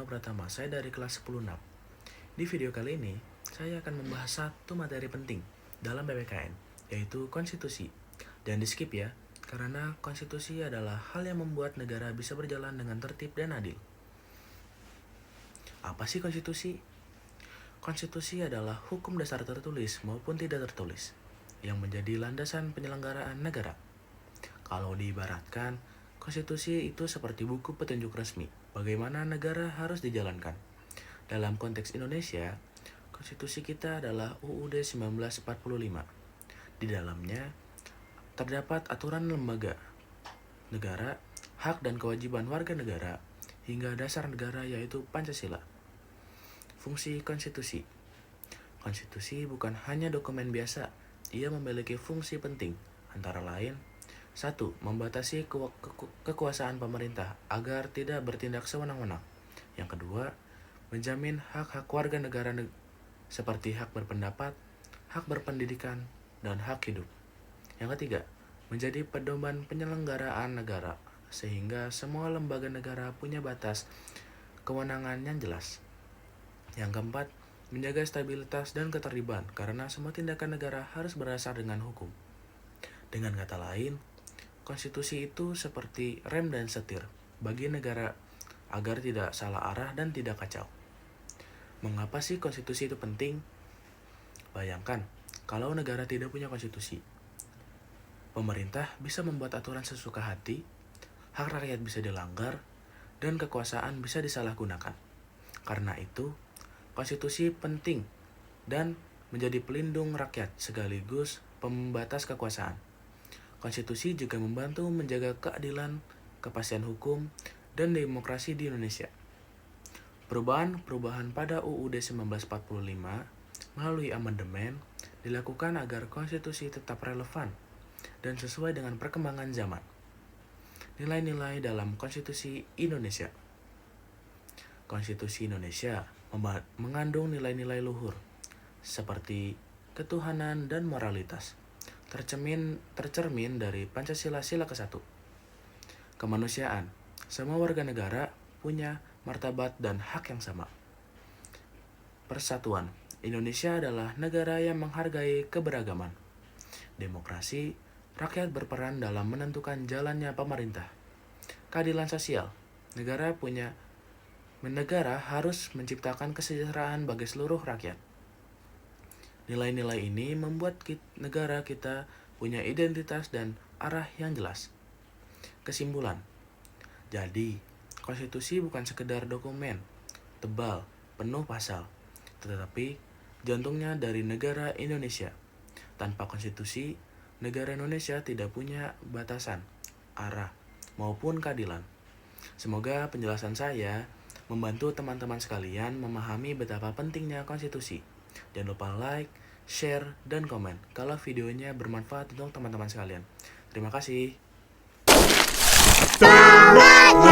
Dano Pratama, saya dari kelas 10-6. Di video kali ini, saya akan membahas satu materi penting dalam PPKN, yaitu konstitusi. Dan di skip ya, karena konstitusi adalah hal yang membuat negara bisa berjalan dengan tertib dan adil. Apa sih konstitusi? Konstitusi adalah hukum dasar tertulis maupun tidak tertulis, yang menjadi landasan penyelenggaraan negara. Kalau diibaratkan, konstitusi itu seperti buku petunjuk resmi, bagaimana negara harus dijalankan. Dalam konteks Indonesia, konstitusi kita adalah UUD 1945. Di dalamnya, terdapat aturan lembaga negara, hak dan kewajiban warga negara, hingga dasar negara yaitu Pancasila. Fungsi konstitusi. Konstitusi bukan hanya dokumen biasa, ia memiliki fungsi penting, antara lain 1. Membatasi kekuasaan pemerintah agar tidak bertindak sewenang-wenang. Yang kedua, menjamin hak-hak warga negara seperti hak berpendapat, hak berpendidikan, dan hak hidup. Yang ketiga, menjadi pedoman penyelenggaraan negara, sehingga semua lembaga negara punya batas kewenangan yang jelas. Yang keempat, menjaga stabilitas dan ketertiban, karena semua tindakan negara harus berdasar dengan hukum. Dengan kata lain, konstitusi itu seperti rem dan setir bagi negara agar tidak salah arah dan tidak kacau. Mengapa sih konstitusi itu penting? Bayangkan, kalau negara tidak punya konstitusi, pemerintah bisa membuat aturan sesuka hati, hak rakyat bisa dilanggar, dan kekuasaan bisa disalahgunakan. Karena itu, konstitusi penting dan menjadi pelindung rakyat sekaligus pembatas kekuasaan. Konstitusi juga membantu menjaga keadilan, kepastian hukum, dan demokrasi di Indonesia. Perubahan pada UUD 1945 melalui amandemen dilakukan agar konstitusi tetap relevan dan sesuai dengan perkembangan zaman. Nilai-nilai dalam konstitusi Indonesia. Konstitusi Indonesia mengandung nilai-nilai luhur seperti ketuhanan dan moralitas, tercermin dari Pancasila Sila ke-1. Kemanusiaan, semua warga negara punya martabat dan hak yang sama. Persatuan, Indonesia adalah negara yang menghargai keberagaman. Demokrasi, rakyat berperan dalam menentukan jalannya pemerintah. Keadilan sosial, negara harus menciptakan kesejahteraan bagi seluruh rakyat. Nilai-nilai ini membuat negara kita punya identitas dan arah yang jelas. Kesimpulan. Jadi, konstitusi bukan sekedar dokumen tebal, penuh pasal, tetapi jantungnya dari negara Indonesia. Tanpa konstitusi, negara Indonesia tidak punya batasan, arah, maupun keadilan. Semoga penjelasan saya membantu teman-teman sekalian memahami betapa pentingnya konstitusi. Jangan lupa like, share, dan komen kalau videonya bermanfaat untuk teman-teman sekalian. Terima kasih. Selamat